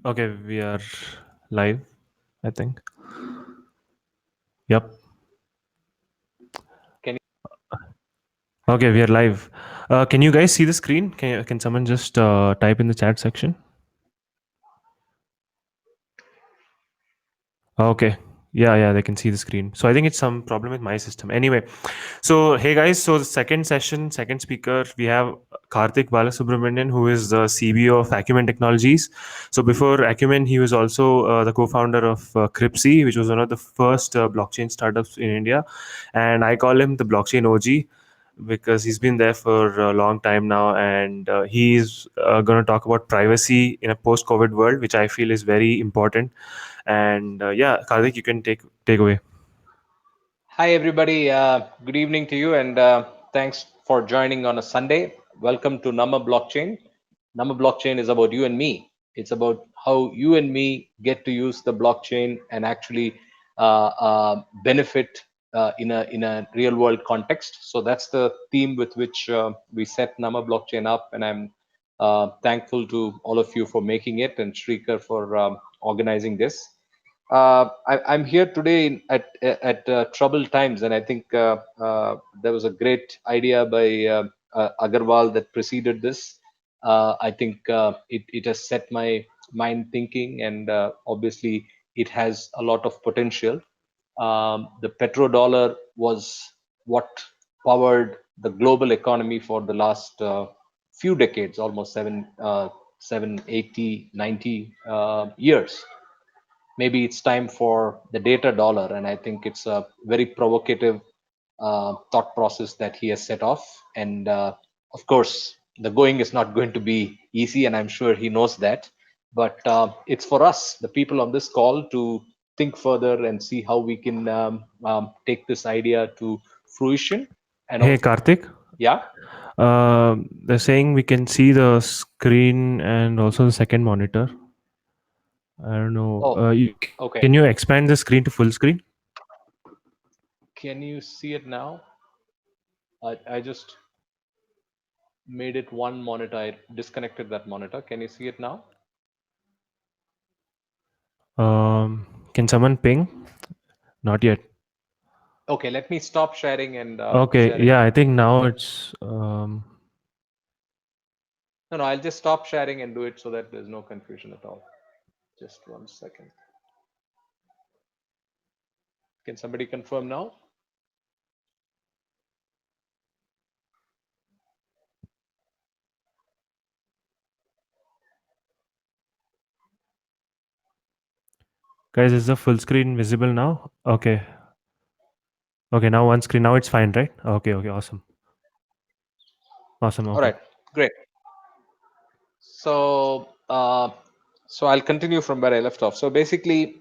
Okay, we are live, I think. Yep. Can Okay, we are live. Can you guys see the screen? Can someone just type in the chat section? Okay. Yeah, they can see the screen. So I think it's some problem with my system. Anyway, so hey guys, so the second session, second speaker, we have Karthik Balasubramanian, who is the CBO of Acumen Technologies. So before Acumen, he was also the co-founder of Cripsy, which was one of the first blockchain startups in India, and I call him the blockchain OG because he's been there for a long time now, and he's going to talk about privacy in a post-COVID world, which I feel is very important. And yeah, Karthik, you can take away. Hi, everybody. Good evening to you, and thanks for joining on a Sunday. Welcome to Nama Blockchain. Nama Blockchain is about you and me. It's about how you and me get to use the blockchain and actually benefit in a real world context. So that's the theme with which we set Nama Blockchain up, and I'm thankful to all of you for making it and Shrikar for organizing this. I'm here today at troubled times, and I think there was a great idea by Agarwal that preceded this. I think it has set my mind thinking, and obviously it has a lot of potential. The petrodollar was what powered the global economy for the last few decades, almost 80, 90 years. Maybe it's time for the data dollar, and I think it's a very provocative thought process that he has set off. And of course, the going is not going to be easy, and I'm sure he knows that. But it's for us, the people on this call, to think further and see how we can take this idea to fruition. And Hey, Karthik. yeah. They're saying we can see the screen and also the second monitor. I don't know. Oh, Can okay. you expand the screen to full screen? Can you see it now? I just made it one monitor. I disconnected that monitor. Can you see it now? Can someone ping? Not yet. Okay, let me stop sharing and Okay. share Yeah, again. I think now it's. No, I'll just stop sharing and do it so that there's no confusion at all. Just 1 second. Can somebody confirm now? Guys, is the full screen visible now? Okay. Okay, now one screen. Now it's fine, right? Okay. Awesome. Awesome. All Okay. right, great. So, so I'll continue from where I left off. So basically,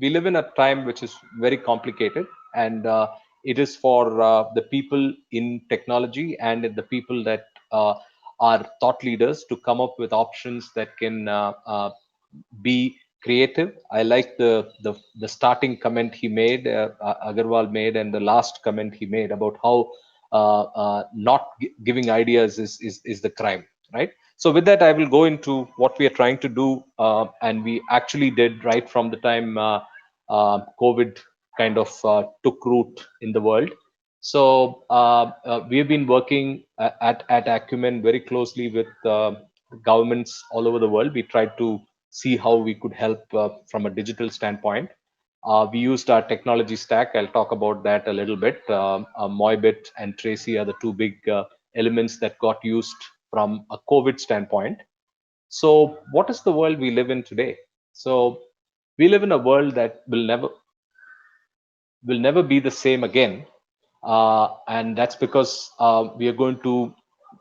we live in a time which is very complicated, and it is for the people in technology and the people that are thought leaders to come up with options that can be creative. I like the starting comment he made, Agarwal made, and the last comment he made about how not giving ideas is the crime, right? So with that, I will go into what we are trying to do, and we actually did right from the time COVID kind of took root in the world. So we have been working at Acumen very closely with governments all over the world. We tried to see how we could help from a digital standpoint. We used our technology stack. I'll talk about that a little bit. Moibit and Tracy are the two big elements that got used from a COVID standpoint. So, what is the world we live in today? So, we live in a world that will never be the same again, and that's because we are going to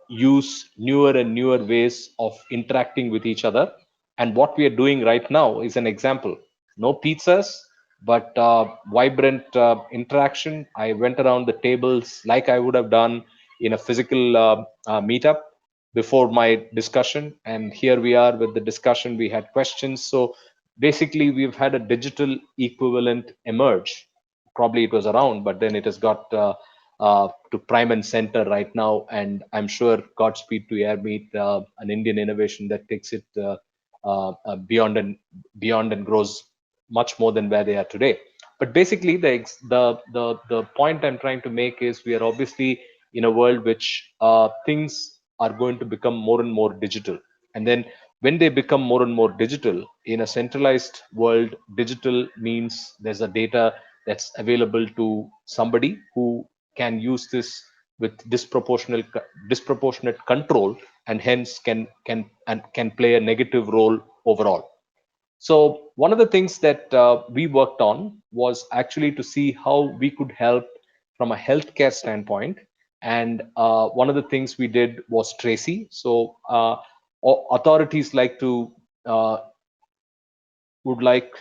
use newer and newer ways of interacting with each other. And what we are doing right now is an example. No pizzas, but vibrant interaction. I went around the tables like I would have done in a physical meetup before my discussion, and here we are with the discussion. We had questions. So basically, we've had a digital equivalent emerge. Probably it was around, but then it has got to prime and center right now. And I'm sure Godspeed to Airmeet, an Indian innovation that takes it beyond and grows much more than where they are today. But basically, the point I'm trying to make is we are obviously in a world which things are going to become more and more digital, and then when they become more and more digital in a centralized world, digital means there's a data that's available to somebody who can use this with disproportionate control, and hence can play a negative role overall. So one of the things that we worked on was actually to see how we could help from a healthcare standpoint. And one of the things we did was Tracy. So authorities like to uh, would like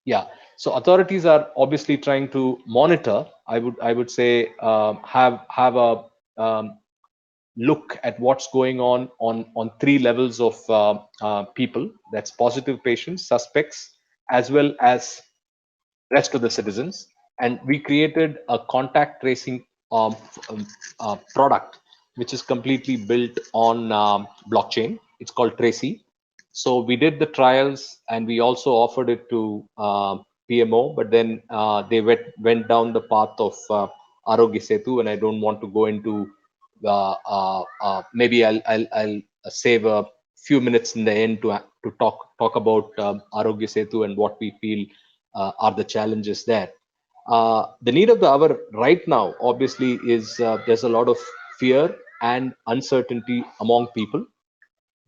yeah. So authorities are obviously trying to monitor. I would say have a look at what's going on three levels of people. That's positive patients, suspects, as well as rest of the citizens. And we created a contact tracing product which is completely built on blockchain. It's called Tracy. So we did the trials and we also offered it to PMO, but then they went down the path of Arogya Setu, and I don't want to go into maybe I'll save a few minutes in the end to talk about Arogya Setu and what we feel are the challenges there. The need of the hour right now, obviously, is there's a lot of fear and uncertainty among people.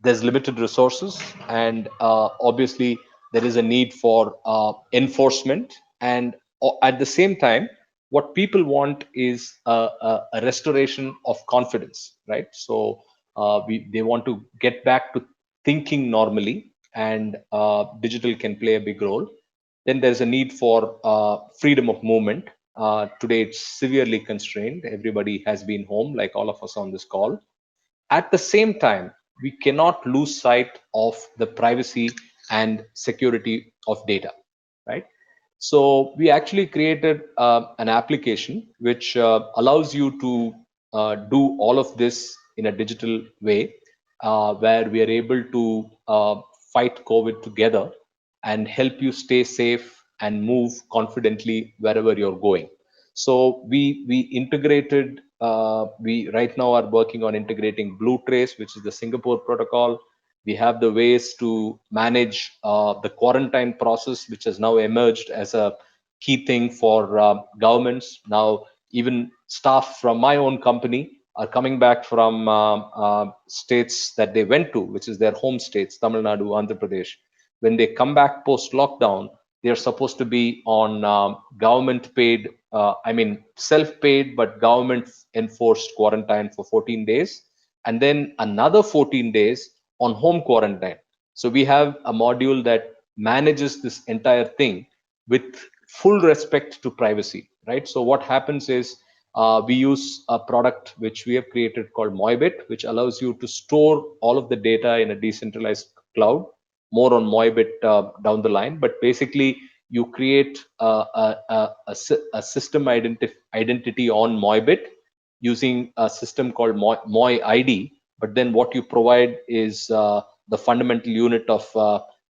There's limited resources, and obviously there is a need for enforcement. And at the same time, what people want is a restoration of confidence, right? So they want to get back to thinking normally, and digital can play a big role. Then there's a need for freedom of movement. Today it's severely constrained. Everybody has been home, like all of us on this call. At the same time, we cannot lose sight of the privacy and security of data, right? So we actually created an application which allows you to do all of this in a digital way, where we are able to fight COVID together and help you stay safe and move confidently wherever you're going. So we integrated. We right now are working on integrating Blue Trace, which is the Singapore protocol. We have the ways to manage the quarantine process, which has now emerged as a key thing for governments. Now, even staff from my own company are coming back from states that they went to, which is their home states, Tamil Nadu, Andhra Pradesh. When they come back post lockdown, they are supposed to be on government paid, I mean, self paid, but government enforced quarantine for 14 days. And then another 14 days on home quarantine. So we have a module that manages this entire thing with full respect to privacy, right? So what happens is we use a product which we have created called Moibit, which allows you to store all of the data in a decentralized cloud. More on Moibit down the line, but basically you create a system identity on Moibit using a system called Moi ID. But then what you provide is the fundamental unit of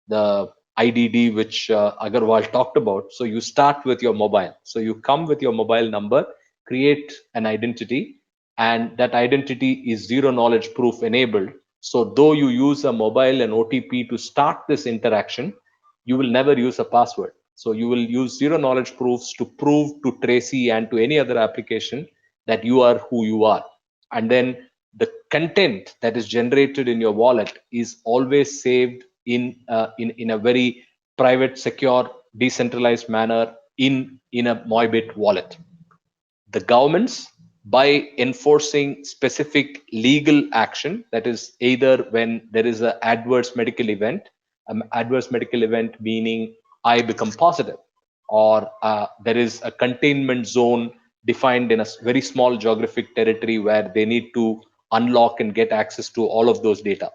the IDD, which Agarwal talked about. So you start with your mobile. So you come with your mobile number, create an identity, and that identity is zero knowledge proof enabled. So though you use a mobile and OTP to start this interaction, you will never use a password. So you will use zero knowledge proofs to prove to Tracy and to any other application that you are who you are. And then the content that is generated in your wallet is always saved in a very private, secure, decentralized manner in a Moibit wallet. The governments, by enforcing specific legal action, that is either when there is an adverse medical event meaning I become positive, or there is a containment zone defined in a very small geographic territory where they need to unlock and get access to all of those data.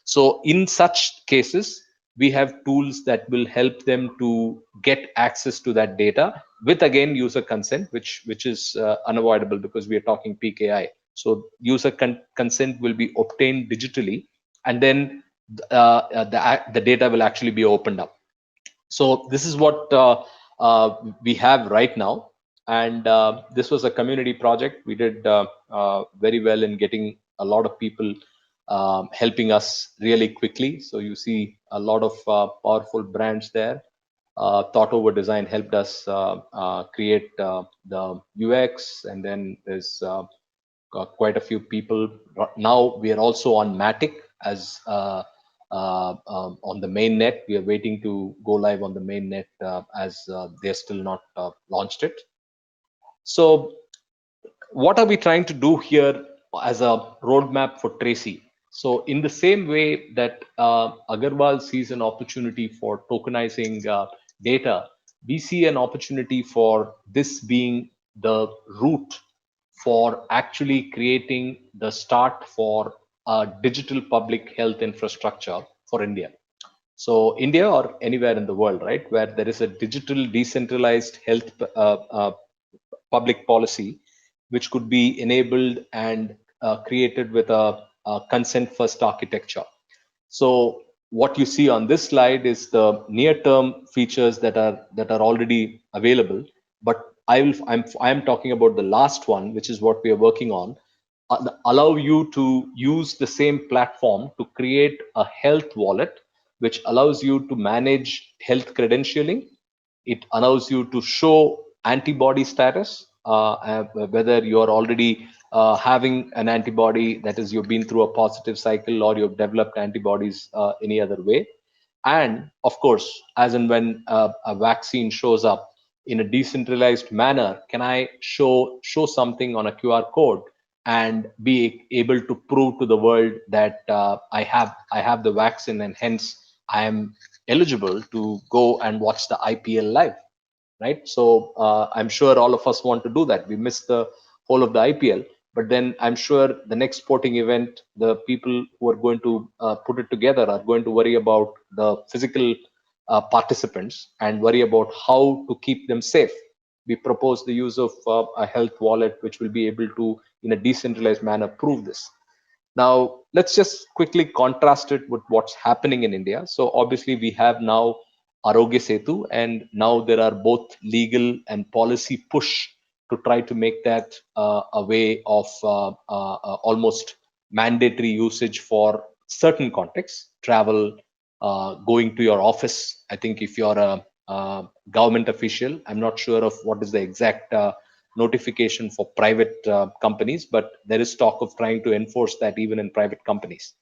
So in such cases, we have tools that will help them to get access to that data with, again, user consent, which is unavoidable because we are talking PKI. So user consent will be obtained digitally, and then the data will actually be opened up. So this is what we have right now, and this was a community project. We did very well in getting a lot of people helping us really quickly. So you see a lot of powerful brands there. Thought Over Design helped us create the UX, and then there's quite a few people. Now we are also on Matic as on the main net. We are waiting to go live on the main net as they're still not launched it. So what are we trying to do here as a roadmap for Tracy? So in the same way that Agarwal sees an opportunity for tokenizing data, we see an opportunity for this being the route for actually creating the start for a digital public health infrastructure for India. So India or anywhere in the world, right, where there is a digital decentralized health public policy, which could be enabled and created with a consent first architecture. So what you see on this slide is the near term features that are already available, but I'm talking about the last one, which is what we are working on. Allow you to use the same platform to create a health wallet, which allows you to manage health credentialing. It allows you to show antibody status, whether you are already having an antibody, that is, you've been through a positive cycle, or you've developed antibodies any other way. And of course, as and when a vaccine shows up in a decentralized manner, can I show something on a QR code and be able to prove to the world that I have the vaccine, and hence I am eligible to go and watch the IPL live, right? So I'm sure all of us want to do that. We missed the whole of the IPL, but then I'm sure the next sporting event, the people who are going to put it together are going to worry about the physical participants and worry about how to keep them safe. We propose the use of a health wallet, which will be able to, in a decentralized manner, prove this. Now, let's just quickly contrast it with what's happening in India. So, obviously, we have now Arogya Setu, and now there are both legal and policy push to try to make that a way of almost mandatory usage for certain contexts, travel, going to your office. I think if you're a government official, I'm not sure of what is the exact notification for private companies, but there is talk of trying to enforce that even in private companies.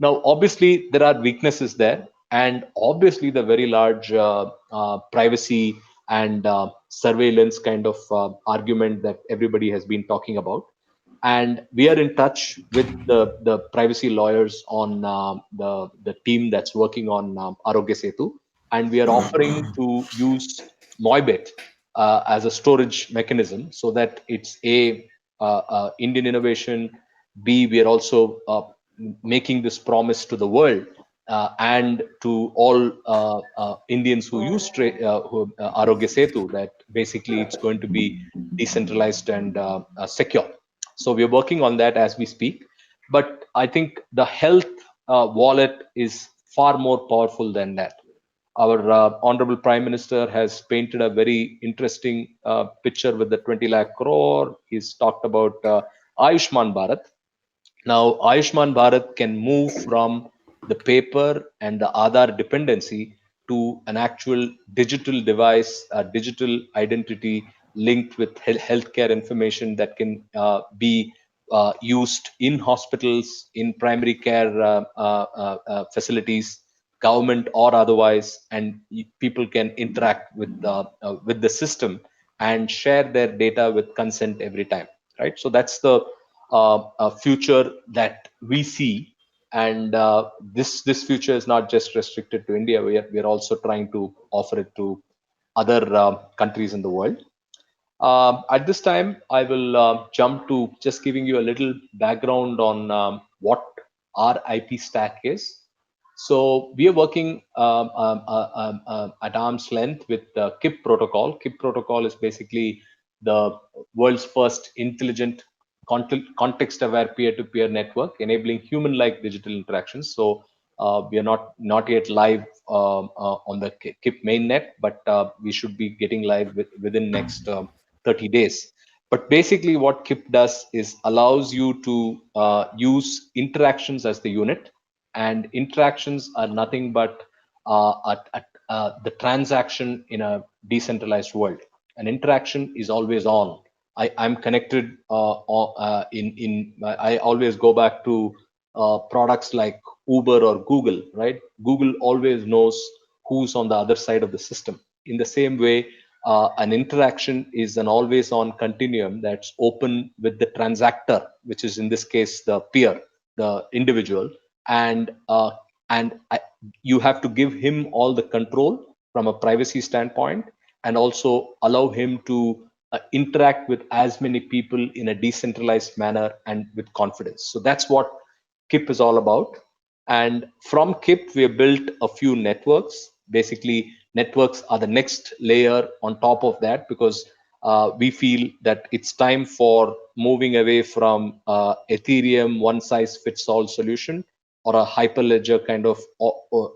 Now, obviously, there are weaknesses there, and obviously, the very large privacy and surveillance kind of argument that everybody has been talking about. And we are in touch with the privacy lawyers on the team that's working on Arogya Setu, and we are offering to use Moibit as a storage mechanism, so that it's Indian innovation. B, we are also making this promise to the world and to all Indians who use Arogya Setu, that basically it's going to be decentralized and secure. So we are working on that as we speak. But I think the health wallet is far more powerful than that. Our honorable Prime Minister has painted a very interesting picture with the 20 lakh crore. He's talked about Ayushman Bharat. Now, Ayushman Bharat can move from the paper and the Aadhaar dependency to an actual digital device, a digital identity linked with healthcare information that can be used in hospitals, in primary care facilities, government or otherwise, and people can interact with the system and share their data with consent every time, right? So that's the future that we see, and this future is not just restricted to India. We are also trying to offer it to other countries in the world. At this time, I will jump to just giving you a little background on what our IP stack is. So we are working at arm's length with KIP protocol. KIP protocol is basically the world's first intelligent context-aware peer-to-peer network, enabling human-like digital interactions. So We are not yet live on the KIP mainnet, but we should be getting live within next 30 days. But basically, what KIP does is allows you to use interactions as the unit, and interactions are nothing but the transaction in a decentralized world. An interaction is always on. I'm connected I always go back to products like Uber or Google, right? Google always knows who's on the other side of the system. In the same way, an interaction is an always on continuum that's open with the transactor, which is in this case the peer, the individual, and you have to give him all the control from a privacy standpoint, and also allow him to interact with as many people in a decentralized manner and with confidence. So that's what KIP is all about. And from KIP, we have built a few networks. Basically, networks are the next layer on top of that, because we feel that it's time for moving away from Ethereum one size fits all solution or a hyperledger kind of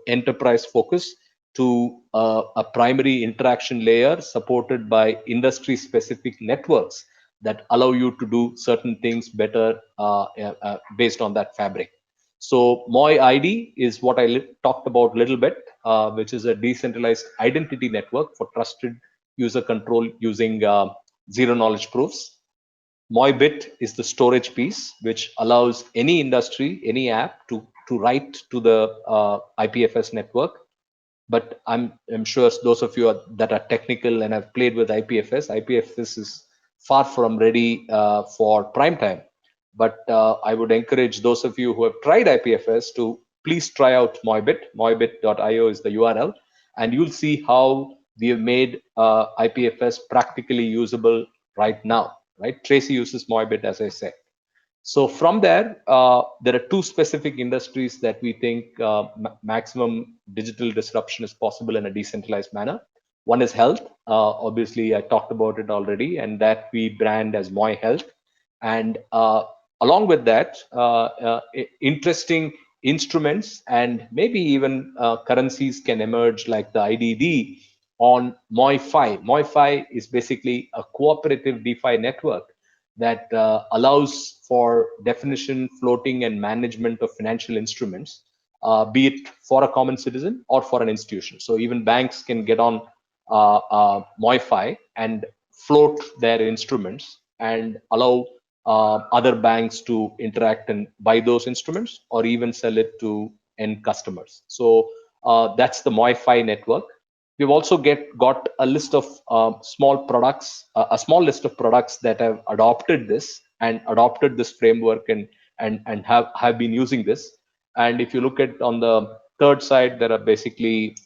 enterprise focus to a primary interaction layer supported by industry specific networks that allow you to do certain things better based on that fabric. So Moi ID is what I talked about a little bit, which is a decentralized identity network for trusted user control using zero knowledge proofs. Moibit is the storage piece, which allows any industry, any app to write to the IPFS network. But I'm sure those of you that are technical and have played with IPFS is far from ready for prime time. But I would encourage those of you who have tried IPFS to please try out Moibit. Moibit.io is the URL, and you'll see how we have made IPFS practically usable right now. Right, Tracy uses Moibit, as I said. So from there are two specific industries that we think maximum digital disruption is possible in a decentralized manner. One is health. Obviously, I talked about it already, and that we brand as Moi Health. And along with that, interesting instruments and maybe even currencies can emerge, like the IDD on MoiFi. MoiFi is basically a cooperative DeFi network that allows for definition, floating, and management of financial instruments, be it for a common citizen or for an institution. So even banks can get on MoiFi and float their instruments and allow other banks to interact and buy those instruments, or even sell it to end customers. So that's the MoiFi network. We've also got a list of small products, a small list of products that have adopted this framework and have been using this. And if you look at on the third side, there are basically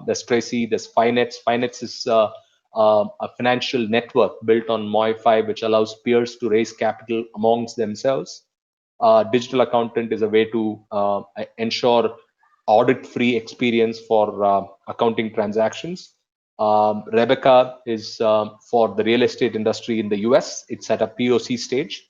there's Tracy, there's Finance. Finance is a financial network built on MoiFi, which allows peers to raise capital amongst themselves. Digital Accountant is a way to ensure audit-free experience for accounting transactions. Rebecca is for the real estate industry in the US. It's at a POC stage.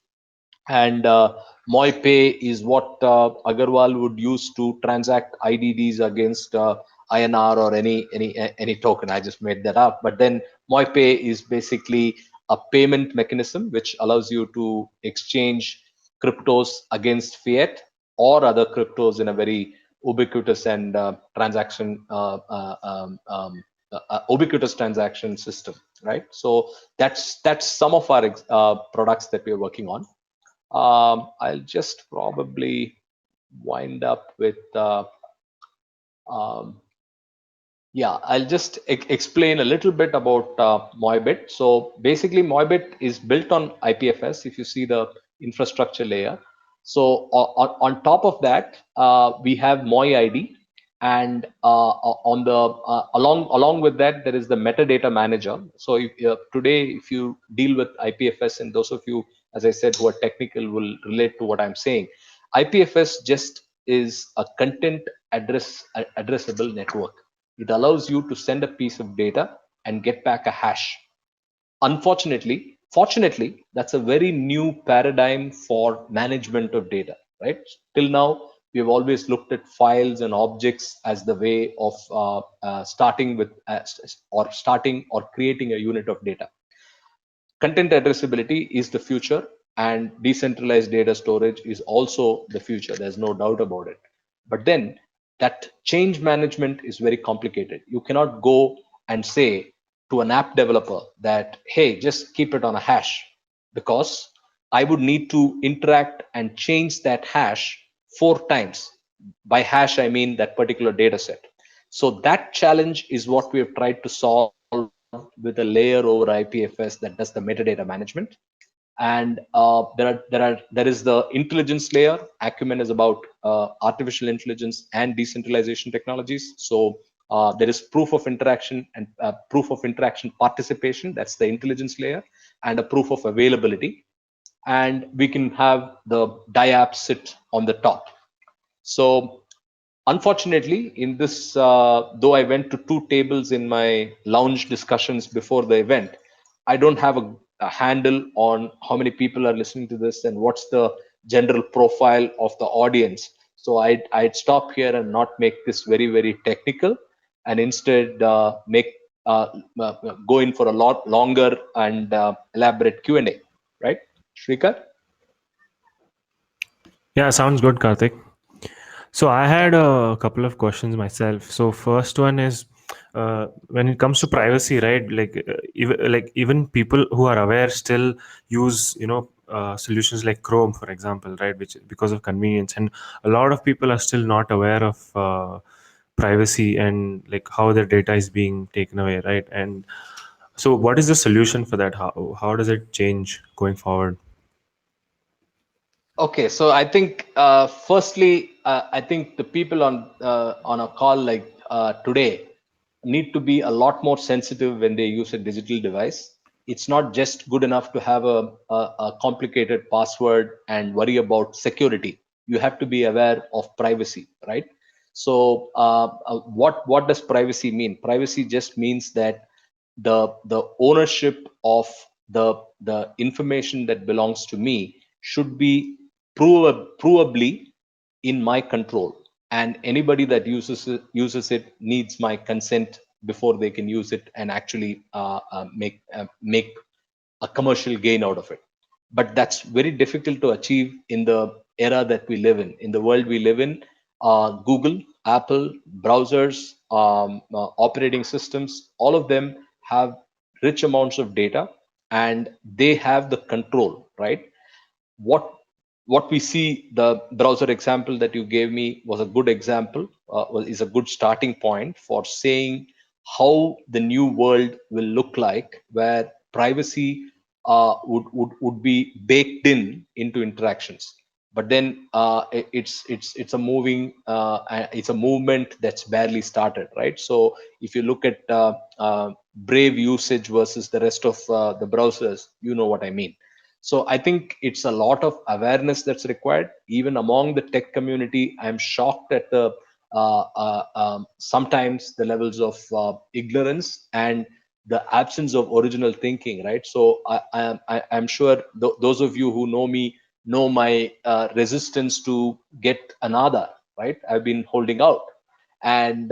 And MoiPay is what Agarwal would use to transact IDDs against INR or any token. I just made that up. But then MoiPay is basically a payment mechanism which allows you to exchange cryptos against fiat or other cryptos in a very ubiquitous and ubiquitous transaction system, right? So that's some of our products that we are working on. I'll just probably wind up with yeah, I'll just explain a little bit about Moibit. So basically, Moibit is built on IPFS. If you see the infrastructure layer, so on top of that, we have Moi ID, and on the along with that, there is the metadata manager. So today, if you deal with IPFS, and those of you, as I said, who are technical will relate to what I'm saying. IPFS just is a content addressable network. It allows you to send a piece of data and get back a hash. Fortunately, that's a very new paradigm for management of data, right? Till now, We have always looked at files and objects as the way of starting with or starting or creating a unit of data. Content addressability is the future, and decentralized data storage is also the future. There's no doubt about it. But then that change management is very complicated. You cannot go and say to an app developer that, hey, just keep it on a hash, because I would need to interact and change that hash 4 times. By hash, I mean that particular data set. So that challenge is what we have tried to solve with a layer over IPFS that does the metadata management. And there is the intelligence layer. Acumen is about artificial intelligence and decentralization technologies. So there is proof of interaction and proof of interaction participation. That's the intelligence layer, and a proof of availability. And we can have the DIAP sit on the top. So unfortunately, in this, though I went to 2 tables in my lounge discussions before the event, I don't have a handle on how many people are listening to this and what's the general profile of the audience. So I'd stop here and not make this very, very technical, and instead make uh, go in for a lot longer and elaborate Q&A, right? Shrikar? Yeah, sounds good, Karthik. So I Yeah. had a couple of questions myself. So first one is, when it comes to privacy, right? Like even people who are aware still use, solutions like Chrome, for example, right? Which because of convenience, and a lot of people are still not aware of privacy and like how their data is being taken away, right? And so, what is the solution for that? How does it change going forward? Okay, so I think firstly, I think the people on a call like today need to be a lot more sensitive when they use a digital device. It's not just good enough to have a complicated password and worry about security. You have to be aware of privacy, right? So, what does privacy mean? Privacy just means that the ownership of the information that belongs to me should be provably in my control, and anybody that uses it needs my consent before they can use it and actually make a commercial gain out of it. But that's very difficult to achieve in the era that we live in the world we live in. Google, Apple, browsers, operating systems, all of them have rich amounts of data, and they have the control, right? What what we see, the browser example that you gave me was a good example, is a good starting point for saying how the new world will look like, where privacy would be baked in into interactions. But then it's a moving it's a movement that's barely started, right? So if you look at Brave usage versus the rest of the browsers, you know what I mean. So I think it's a lot of awareness that's required even among the tech community. I'm shocked at the sometimes the levels of ignorance and the absence of original thinking, right? So I'm sure those of you who know me know my resistance to get an Aadhaar, right? I've been holding out. And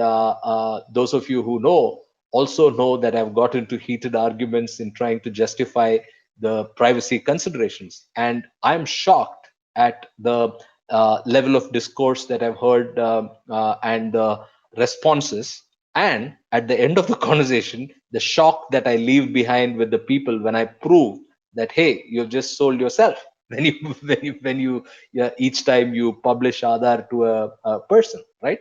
those of you who know also know that I've got into heated arguments in trying to justify the privacy considerations. And I'm shocked at the level of discourse that I've heard, and the responses. And at the end of the conversation, the shock that I leave behind with the people when I prove that, hey, you've just sold yourself. When you yeah, each time you publish Aadhaar to a person, right?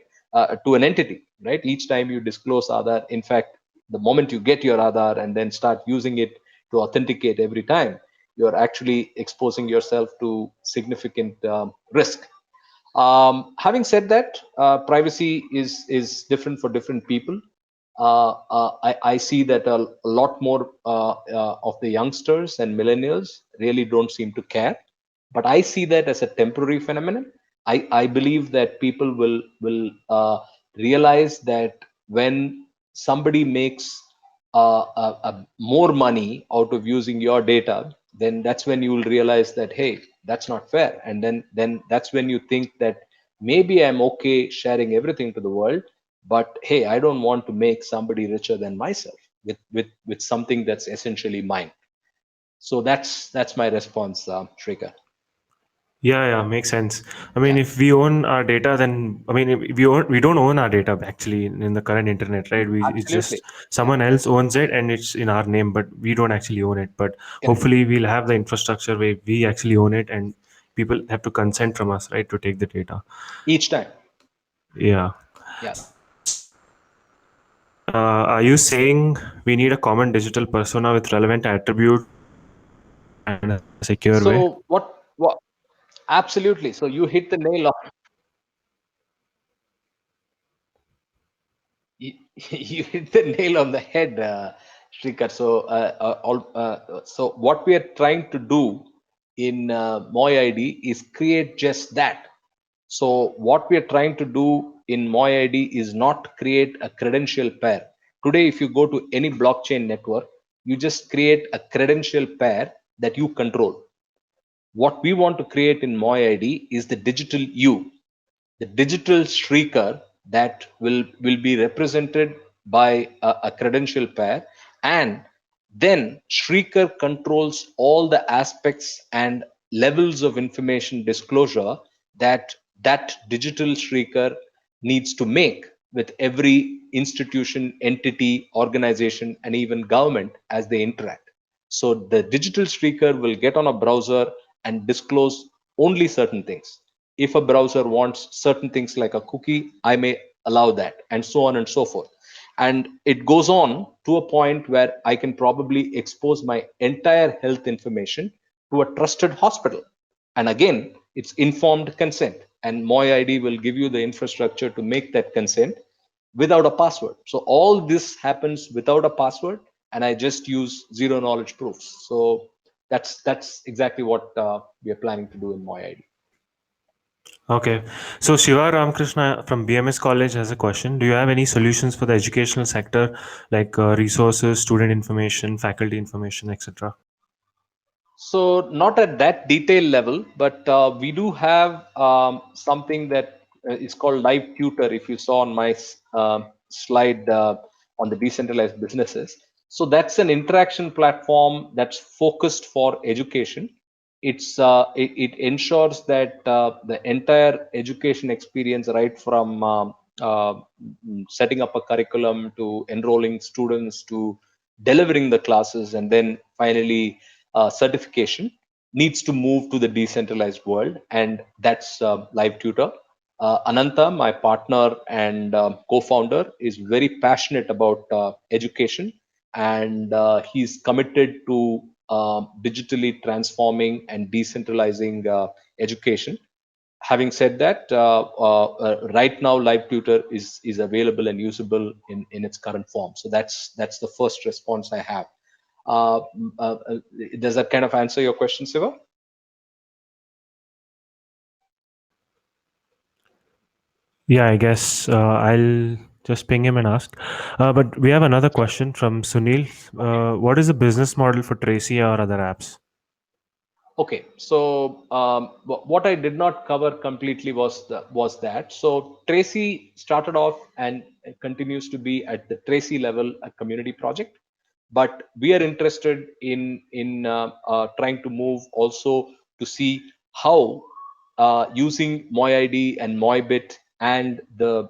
To an entity, right? Each time you disclose Aadhaar, in fact, the moment you get your Aadhaar and then start using it to authenticate every time, you're actually exposing yourself to significant risk. Having said that, privacy is different for different people. I see that a lot more of the youngsters and millennials really don't seem to care, but I see that as a temporary phenomenon. I believe that people realize that when somebody makes more money out of using your data, then that's when you will realize that, hey, that's not fair. And then that's when you think that Maybe I'm okay sharing everything to the world, but hey, I don't want to make somebody richer than myself with something that's essentially mine. So that's my response, Shrikar. Yeah, yeah, makes sense. I mean, Yeah, if we own our data, then I mean, if we don't own our data actually in the current internet, right? It's absolutely. just Yeah, someone else owns it and it's in our name, but we don't actually own it. But correct. hopefully, we'll have the infrastructure where we actually own it, and people have to consent from us, right, to take the data. Each time. Yeah. Yeah. Are you saying we need a common digital persona with relevant attributes and a secure way? So what absolutely. So you hit the nail on you, you hit the nail on the head, Shrikar. So what we are trying to do in MoiID is create just that. So what we are trying to do in MoiID is not create a credential pair. Today, if you go to any blockchain network, you just create a credential pair that you control. What we want to create in MoiID is the digital you, the digital Shrikar that will be represented by a credential pair, and then Shrikar controls all the aspects and levels of information disclosure that that digital Shrikar needs to make with every institution, entity, organization, and even government as they interact. So the digital Shrikar will get on a browser and disclose only certain things. If a browser wants certain things like a cookie, I may allow that, and so on and so forth. And it goes on to a point where I can probably expose my entire health information to a trusted hospital. And again, it's informed consent, and MoiID will give you the infrastructure to make that consent without a password. So all this happens without a password, and I just use zero knowledge proofs. So that's exactly what we are planning to do in MoiID. Okay. So Shiva Ramakrishna from BMS College has a question. Do you have any solutions for the educational sector, like resources, student information, faculty information, etc.? So not at that detail level, but we do have something that is called Live Tutor. If you saw on my slide on the decentralized businesses, so that's an interaction platform that's focused for education. It ensures that the entire education experience, right from setting up a curriculum to enrolling students to delivering the classes, and then finally certification, needs to move to the decentralized world, and that's Live Tutor. Ananta, my partner and co-founder, is very passionate about education, and he's committed to digitally transforming and decentralizing education. Having said that, right now Live Tutor is available and usable in its current form. So that's the first response I have. uh, does that kind of answer your question, Siva? Yeah, I guess I'll just ping him and ask. But we have another question from Sunil. Okay. What is the business model for Tracy or other apps? Okay, so what I did not cover completely was that. So Tracy started off and continues to be at the Tracy level a community project, but we are interested in trying to move also to see how using MoiID and MoiBit and the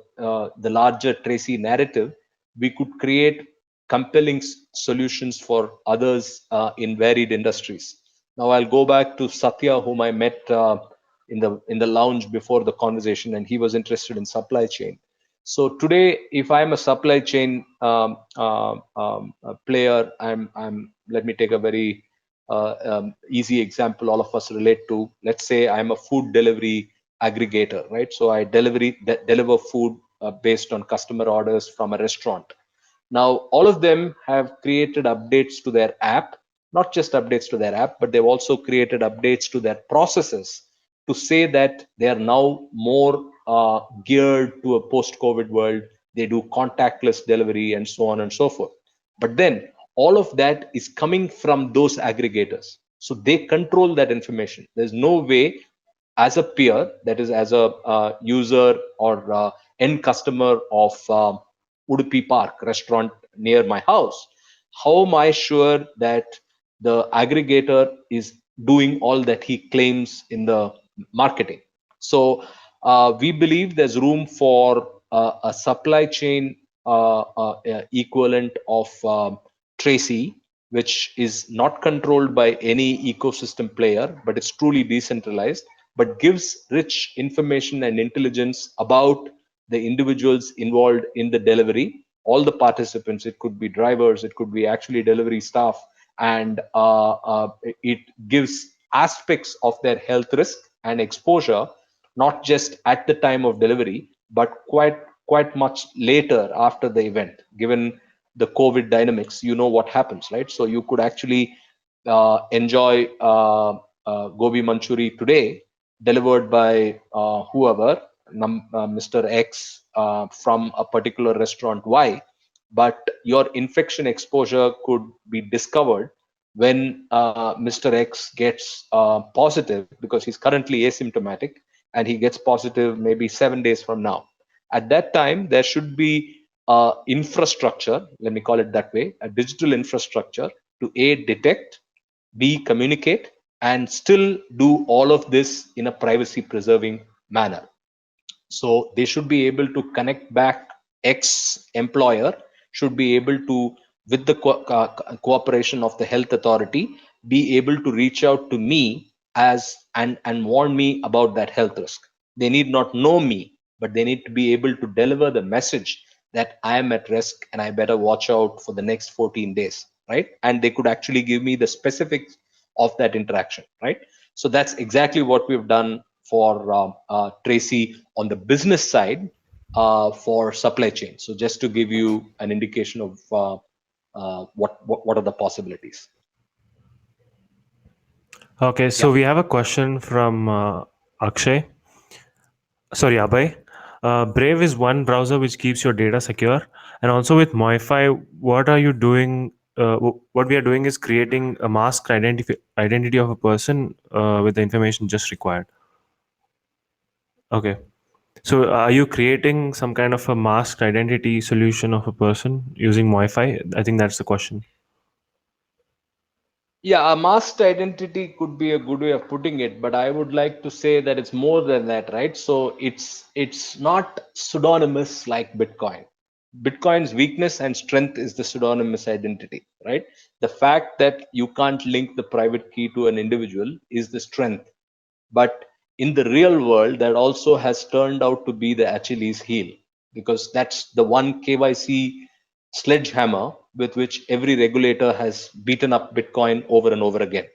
larger Tracy narrative, we could create compelling solutions for others in varied industries. Now I'll go back to Satya, whom I met in the lounge before the conversation, and he was interested in supply chain. So today, if I'm a supply chain player, I'm. Let me take a very easy example. All of us relate to. Let's say I'm a food delivery aggregator, right? So I deliver food based on customer orders from a restaurant. Now, all of them have created updates to their app, not just updates to their app, but they've also created updates to their processes to say that they are now more geared to a post COVID world. They do contactless delivery and so on and so forth. But then all of that is coming from those aggregators. So they control that information. There's no way as a peer, that is, as a user or end customer of Udupi Park restaurant near my house, how am I sure that the aggregator is doing all that he claims in the marketing? So we believe there's room for a supply chain equivalent of Tracy, which is not controlled by any ecosystem player, but it's truly decentralized, but gives rich information and intelligence about the individuals involved in the delivery, all the participants. It could be drivers, it could be actually delivery staff, and it gives aspects of their health risk and exposure, not just at the time of delivery, but quite much later after the event. Given the COVID dynamics, you know what happens, right? So you could actually enjoy gobi manchuri today, delivered by whoever, Mr. X, from a particular restaurant Y, but your infection exposure could be discovered when Mr. X gets positive, because he's currently asymptomatic, and he gets positive maybe 7 days from now. At that time, there should be infrastructure, let me call it that way, a digital infrastructure to A, detect, B, communicate, and still do all of this in a privacy preserving manner. So they should be able to connect back. Ex employer should be able to, with the cooperation of the health authority, be able to reach out to me as and warn me about that health risk. They need not know me, but they need to be able to deliver the message that I am at risk and I better watch out for the next 14 days, right? And they could actually give me the specifics of that interaction, right? So that's exactly what we've done for Tracy on the business side for supply chain. So just to give you an indication of what are the possibilities. Okay, Yeah. so we have a question from Akshay. Sorry, Abhay. Brave is one browser which keeps your data secure, and also with MoiFi, what are you doing? What we are doing is creating a masked identity of a person with the information just required. Okay, so are you creating some kind of a masked identity solution of a person using MoiFi? I think that's the question. Yeah, a masked identity could be a good way of putting it, but I would like to say that it's more than that, right? So it's not pseudonymous like Bitcoin. Bitcoin's weakness and strength is the pseudonymous identity, right? The fact that you can't link the private key to an individual is the strength. But in the real world, that also has turned out to be the Achilles heel, because that's the one KYC sledgehammer with which every regulator has beaten up Bitcoin over and over again.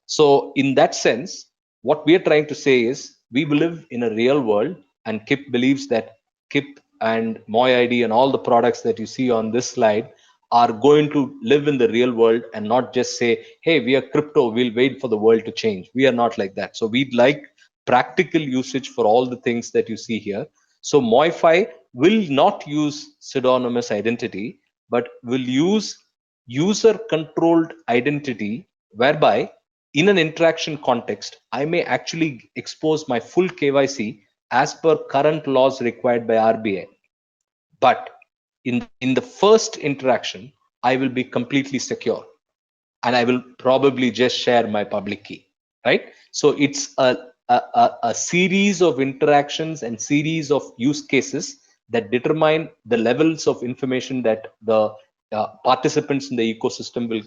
So, in that sense, what we are trying to say is we live in a real world, and KIP believes that KIP and MoiID and all the products that you see on this slide are going to live in the real world and not just say, hey, we are crypto, we'll wait for the world to change. We are not like that. So, we'd like practical usage for all the things that you see here. So, MoiFi will not use pseudonymous identity, but will use user controlled identity, whereby in an interaction context, I may actually expose my full KYC as per current laws required by RBI. But in the first interaction, I will be completely secure, and I will probably just share my public key, right? So it's a series of interactions and series of use cases that determine the levels of information that the participants in the ecosystem will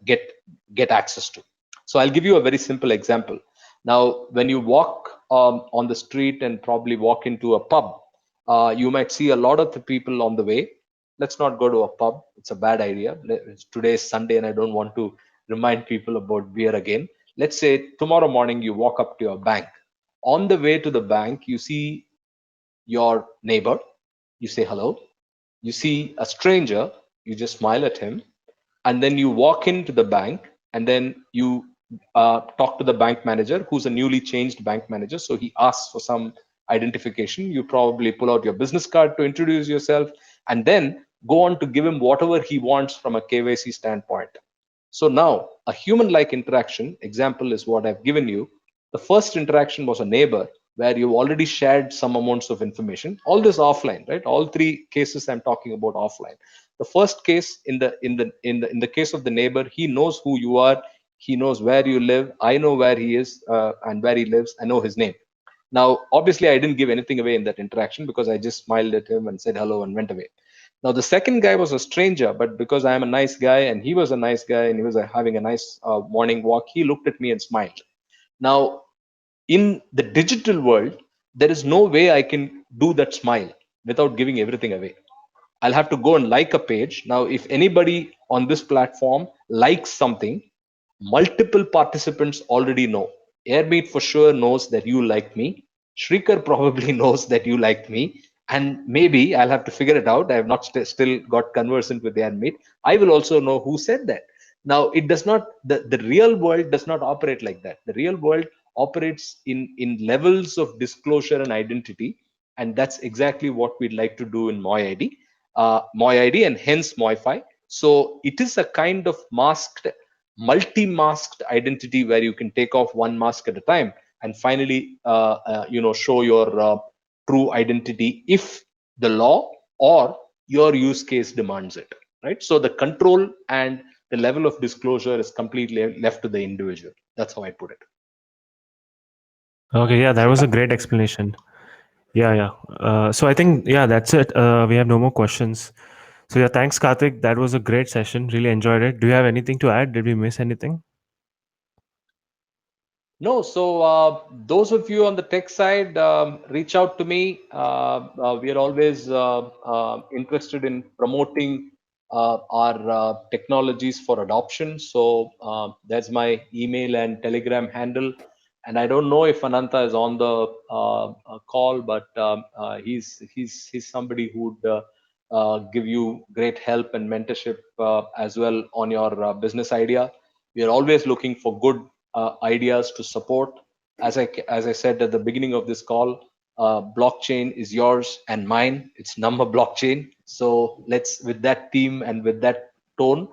get get access to. So I'll give you a very simple example. Now, when you walk on the street and probably walk into a pub, you might see a lot of the people on the way. Let's not go to a pub. It's a bad idea. Today is Sunday and I don't want to remind people about beer again. Let's say tomorrow morning you walk up to your bank. On the way to the bank, you see your neighbor, you say hello. You see a stranger, you just smile at him, and then you walk into the bank, and then you talk to the bank manager, who's a newly changed bank manager. So he asks for some identification. You probably pull out your business card to introduce yourself, and then go on to give him whatever he wants from a KYC standpoint. So now a human like interaction example is what I've given you. The first interaction was a neighbor where you already shared some amounts of information. All this offline, right? All three cases I'm talking about offline. The first case, in the case of the neighbor, he knows who you are, he knows where you live. I know where he is and where he lives. I know his name. Now, obviously, I didn't give anything away in that interaction because I just smiled at him and said hello and went away. Now, the second guy was a stranger, but because I am a nice guy and he was a nice guy and he was having a nice morning walk, he looked at me and smiled. Now, in the digital world, there is no way I can do that smile without giving everything away. I'll have to go and like a page. Now, if anybody on this platform likes something, multiple participants already know. Airmeet for sure knows that you like me. Shrikar probably knows that you like me. And maybe I'll have to figure it out. I have not still got conversant with Airmeet. I will also know who said that. Now, it does not, the real world does not operate like that. The real world operates in levels of disclosure and identity. And that's exactly what we'd like to do in MoiID, MoiID, and hence MoiFi. So it is a kind of masked, multi-masked identity where you can take off one mask at a time and finally, show your true identity if the law or your use case demands it. Right. So the control and the level of disclosure is completely left to the individual. That's how I put it. Okay, yeah, that was a great explanation. Yeah, yeah. So I think, yeah, that's it. We have no more questions. So yeah, thanks, Karthik. That was a great session. Really enjoyed it. Do you have anything to add? Did we miss anything? No, so those of you on the tech side, reach out to me. We are always interested in promoting our technologies for adoption. So that's my email and Telegram handle. And I don't know if Ananta is on the call, but he's somebody who would give you great help and mentorship as well on your business idea. We are always looking for good ideas to support. As I said at the beginning of this call, blockchain is yours and mine. It's number blockchain. So let's, with that theme and with that tone,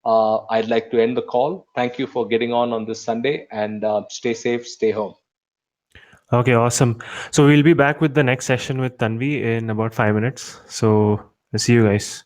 I'd like to end the call. Thank you for getting on this Sunday, and stay safe, stay home. Okay, awesome. So we'll be back with the next session with Tanvi in about 5 minutes. So see you guys.